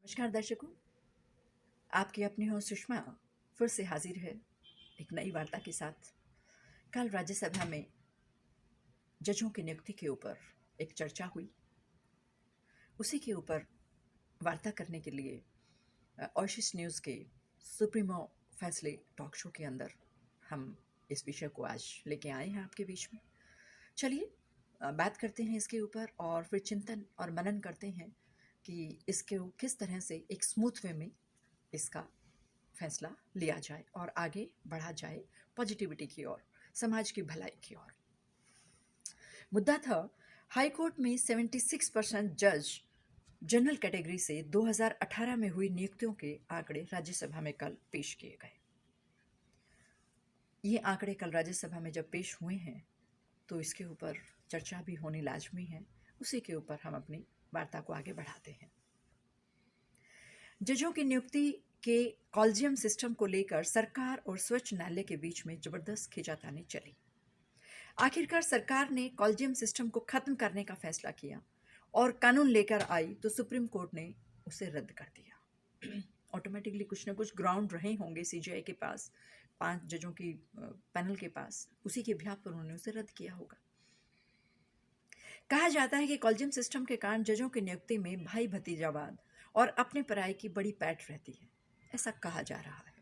नमस्कार दर्शकों, आपकी अपनी हो सुषमा फिर से हाजिर है एक नई वार्ता के साथ। कल राज्यसभा में जजों की नियुक्ति के ऊपर एक चर्चा हुई। उसी के ऊपर वार्ता करने के लिए ओशिस न्यूज़ के सुप्रीमो फैसले टॉक शो के अंदर हम इस विषय को आज लेके आए हैं आपके बीच में। चलिए बात करते हैं इसके ऊपर और फिर चिंतन और मनन करते हैं कि इसके किस तरह से एक स्मूथ वे में इसका फैसला लिया जाए और आगे बढ़ा जाए पॉजिटिविटी की ओर, समाज की भलाई की ओर। मुद्दा था हाई कोर्ट में 76% जज जनरल कैटेगरी से 2018 में हुई नियुक्तियों के आंकड़े राज्यसभा में कल पेश किए गए। ये आंकड़े कल राज्यसभा में जब पेश हुए हैं तो इसके ऊपर चर्चा भी होनी लाजमी है। उसी के ऊपर हम अपनी वार्ता को आगे बढ़ाते हैं। जजों की नियुक्ति के कॉलेजियम सिस्टम को लेकर सरकार और सर्वोच्च न्यायालय के बीच में जबरदस्त खींचातानी चली। आखिरकार सरकार ने कॉलेजियम सिस्टम को खत्म करने का फैसला किया और कानून लेकर आई तो सुप्रीम कोर्ट ने उसे रद्द कर दिया। ऑटोमेटिकली कुछ न कुछ ग्राउंड रहे होंगे सीजीआई के पास, 5 जजों की पैनल के पास, उसी के बिहाफ पर उन्होंने उसे रद्द किया होगा। कहा जाता है कि कॉलेजियम सिस्टम के कारण जजों की नियुक्ति में भाई भतीजावाद और अपने पराये की बड़ी पैठ रहती है, ऐसा कहा जा रहा है।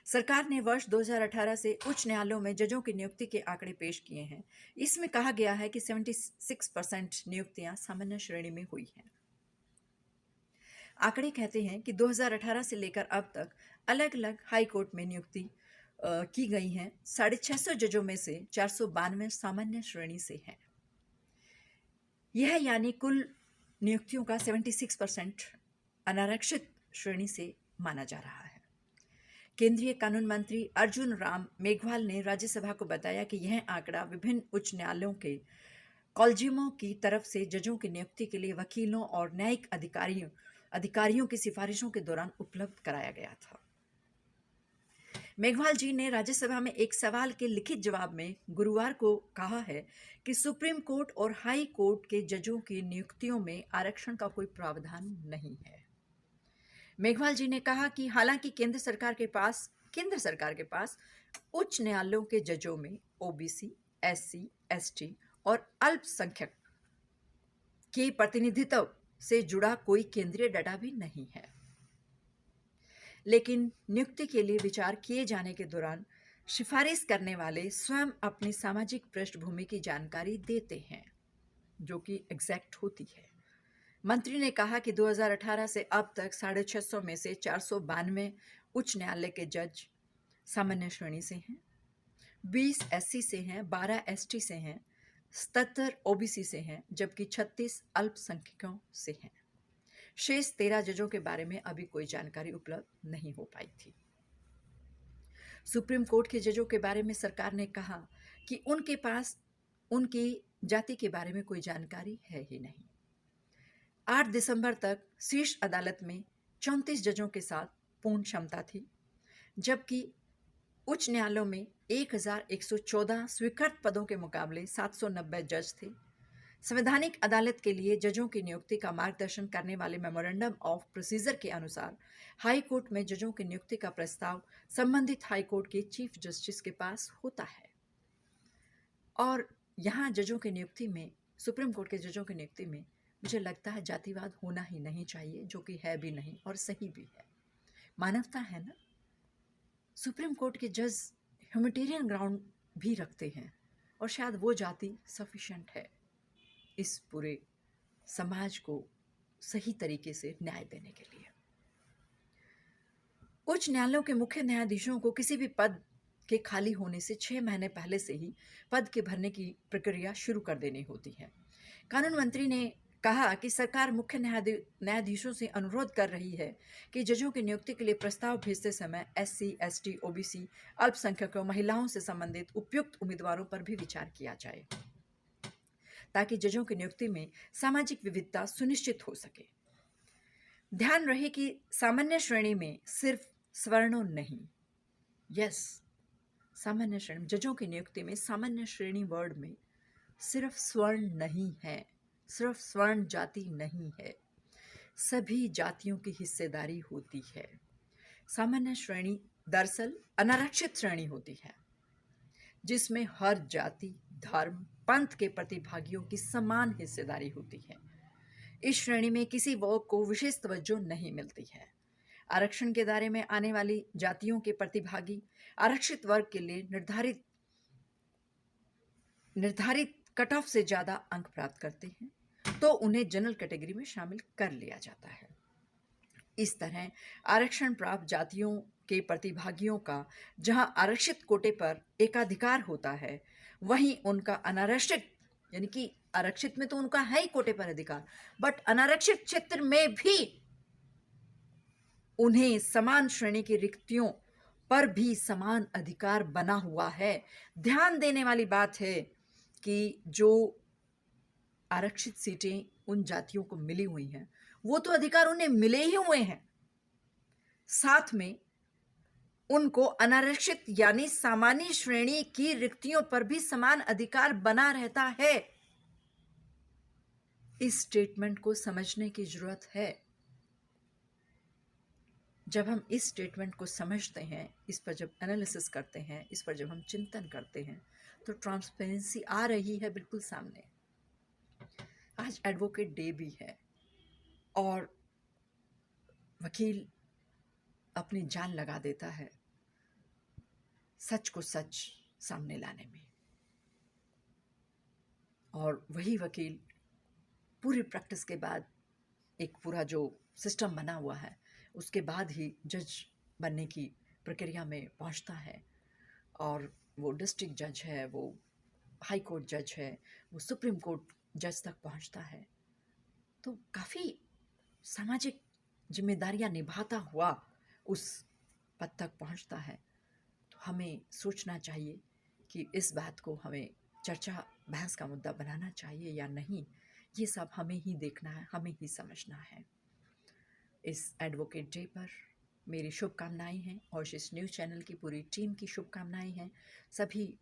सरकार ने वर्ष 2018 से उच्च न्यायालयों में जजों की नियुक्ति के आंकड़े पेश किए हैं। इसमें कहा गया है कि 76% नियुक्तियां सामान्य श्रेणी में हुई हैं। आंकड़े कहते हैं कि 2018 से लेकर अब तक अलग अलग हाई कोर्ट में नियुक्ति की गई हैं। 650 जजों में से 492 सामान्य श्रेणी से हैं। यह यानी कुल नियुक्तियों का 76% अनारक्षित श्रेणी से माना जा रहा है। केंद्रीय कानून मंत्री अर्जुन राम मेघवाल ने राज्यसभा को बताया कि यह आंकड़ा विभिन्न उच्च न्यायालयों के कॉलेजियमों की तरफ से जजों की नियुक्ति के लिए वकीलों और न्यायिक अधिकारियों की सिफारिशों के दौरान उपलब्ध कराया गया था। मेघवाल जी ने राज्यसभा में एक सवाल के लिखित जवाब में गुरुवार को कहा है कि सुप्रीम कोर्ट और हाई कोर्ट के जजों की नियुक्तियों में आरक्षण का कोई प्रावधान नहीं है। मेघवाल जी ने कहा कि हालांकि केंद्र सरकार के पास उच्च न्यायालयों के जजों में ओबीसी, एससी, एसटी और अल्पसंख्यक के प्रतिनिधित्व से जुड़ा कोई केंद्रीय डाटा भी नहीं है, लेकिन नियुक्ति के लिए विचार किए जाने के दौरान सिफारिश करने वाले स्वयं अपनी सामाजिक पृष्ठभूमि की जानकारी देते हैं, जो कि एग्जैक्ट होती है। मंत्री ने कहा कि 2018 से अब तक 650 में से 492 उच्च न्यायालय के जज सामान्य श्रेणी से हैं, 20 एससी से हैं, 12 एसटी से हैं, 77 ओबीसी से हैं, जबकि 36 अल्पसंख्यकों से हैं। शेष 13 जजों के बारे में अभी कोई जानकारी उपलब्ध नहीं हो पाई थी। सुप्रीम कोर्ट के जजों के बारे में सरकार ने कहा कि उनके पास उनकी जाति के बारे में कोई जानकारी है ही नहीं। 8 दिसंबर तक शीर्ष अदालत में 34 जजों के साथ पूर्ण क्षमता थी, जबकि उच्च न्यायालयों में 1114 स्वीकृत पदों के मुकाबले 790 जज थे। संवैधानिक अदालत के लिए जजों की नियुक्ति का मार्गदर्शन करने वाले मेमोरेंडम ऑफ प्रोसीजर के अनुसार हाई कोर्ट में जजों की नियुक्ति का प्रस्ताव संबंधित हाई कोर्ट के चीफ जस्टिस के पास होता है। और यहाँ जजों की नियुक्ति में, सुप्रीम कोर्ट के जजों की नियुक्ति में मुझे लगता है जातिवाद होना ही नहीं चाहिए, जो कि है भी नहीं और सही भी है। मानवता है ना। सुप्रीम कोर्ट के जज ह्यूमैनिटेरियन ग्राउंड भी रखते हैं और शायद वो जाति सफिशिएंट है इस पूरे समाज को सही तरीके से न्याय देने के लिए। उच्च न्यायालयों के मुख्य न्यायाधीशों को किसी भी पद के खाली होने से 6 महीने पहले से ही पद के भरने की प्रक्रिया शुरू कर देनी होती है। कानून मंत्री ने कहा कि सरकार मुख्य न्यायाधीशों से अनुरोध कर रही है कि जजों की नियुक्ति के लिए प्रस्ताव भेजते समय एससी, एसटी, ओबीसी, अल्पसंख्यकों, महिलाओं से संबंधित उपयुक्त उम्मीदवारों पर भी विचार किया जाए, ताकि जजों की नियुक्ति में सामाजिक विविधता सुनिश्चित हो सके। ध्यान रहे कि सामान्य श्रेणी में सिर्फ सवर्णों नहीं, सामान्य श्रेणी जजों की नियुक्ति में सामान्य श्रेणी वर्ड में सिर्फ स्वर्ण नहीं है, सिर्फ स्वर्ण जाति नहीं है। सभी जातियों की हिस्सेदारी होती है। सामान्य श्रेणी दरअसल अनारक्षित श्रेणी होती है, जिसमें हर जाति, धर्म, पंथ के प्रतिभागियों की समान हिस्सेदारी होती है। इस श्रेणी में किसी वर्ग को विशेष तवज्जो नहीं मिलती है। आरक्षण के दायरे में आने वाली जातियों के प्रतिभागी आरक्षित वर्ग के लिए निर्धारित कट ऑफ से ज्यादा अंक प्राप्त करते हैं तो उन्हें जनरल कैटेगरी में शामिल कर लिया जाता है। इस तरह आरक्षण प्राप्त जातियों के प्रतिभागियों का जहां आरक्षित कोटे पर एकाधिकार होता है, वहीं उनका अनारक्षित, यानी कि आरक्षित में तो उनका है ही कोटे पर अधिकार, बट अनारक्षित क्षेत्र में भी उन्हें समान श्रेणी की रिक्तियों पर भी समान अधिकार बना हुआ है। ध्यान देने वाली बात है कि जो आरक्षित सीटें उन जातियों को मिली हुई हैं, वो तो अधिकार उन्हें मिले ही हुए हैं, साथ में उनको अनारक्षित यानी सामान्य श्रेणी की रिक्तियों पर भी समान अधिकार बना रहता है। इस स्टेटमेंट को समझने की जरूरत है। जब हम इस स्टेटमेंट को समझते हैं, इस पर जब एनालिसिस करते हैं, इस पर जब हम चिंतन करते हैं, तो ट्रांसपेरेंसी आ रही है बिल्कुल सामने। आज एडवोकेट डे भी है और वकील अपनी जान लगा देता है सच को सच सामने लाने में, और वही वकील पूरी प्रैक्टिस के बाद, एक पूरा जो सिस्टम बना हुआ है उसके बाद ही जज बनने की प्रक्रिया में पहुंचता है। और वो डिस्ट्रिक्ट जज है, वो हाई कोर्ट जज है, वो सुप्रीम कोर्ट जज तक पहुंचता है। तो काफ़ी सामाजिक जिम्मेदारियां निभाता हुआ उस पद तक पहुंचता है। तो हमें सोचना चाहिए कि इस बात को हमें चर्चा बहस का मुद्दा बनाना चाहिए या नहीं। ये सब हमें ही देखना है, हमें ही समझना है। इस एडवोकेट डे पर मेरी शुभकामनाएं हैं और इस न्यूज़ चैनल की पूरी टीम की शुभकामनाएं हैं सभी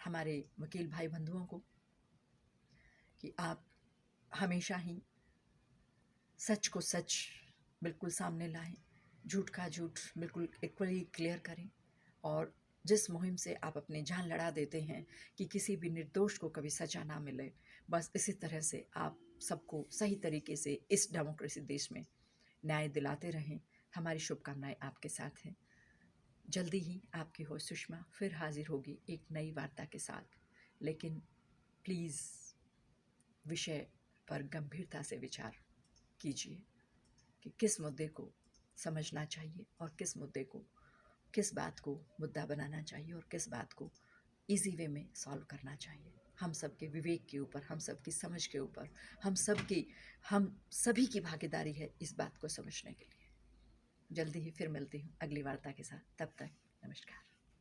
हमारे वकील भाई बंधुओं को, कि आप हमेशा ही सच को सच बिल्कुल सामने लाएं, झूठ का झूठ बिल्कुल इक्वली क्लियर करें, और जिस मुहिम से आप अपनी जान लड़ा देते हैं कि किसी भी निर्दोष को कभी सजा ना मिले, बस इसी तरह से आप सबको सही तरीके से इस डेमोक्रेसी देश में न्याय दिलाते रहें। हमारी शुभकामनाएं आपके साथ हैं। जल्दी ही आपकी होस्ट सुषमा फिर हाजिर होगी एक नई वार्ता के साथ, लेकिन प्लीज़ विषय पर गंभीरता से विचार कीजिए कि किस मुद्दे को समझना चाहिए और किस मुद्दे को, किस बात को मुद्दा बनाना चाहिए और किस बात को इजी वे में सॉल्व करना चाहिए। हम सबके विवेक के ऊपर, हम सबकी समझ के ऊपर, हम सभी की भागीदारी है इस बात को समझने के लिए। जल्दी ही फिर मिलती हूँ अगली वार्ता के साथ। तब तक नमस्कार।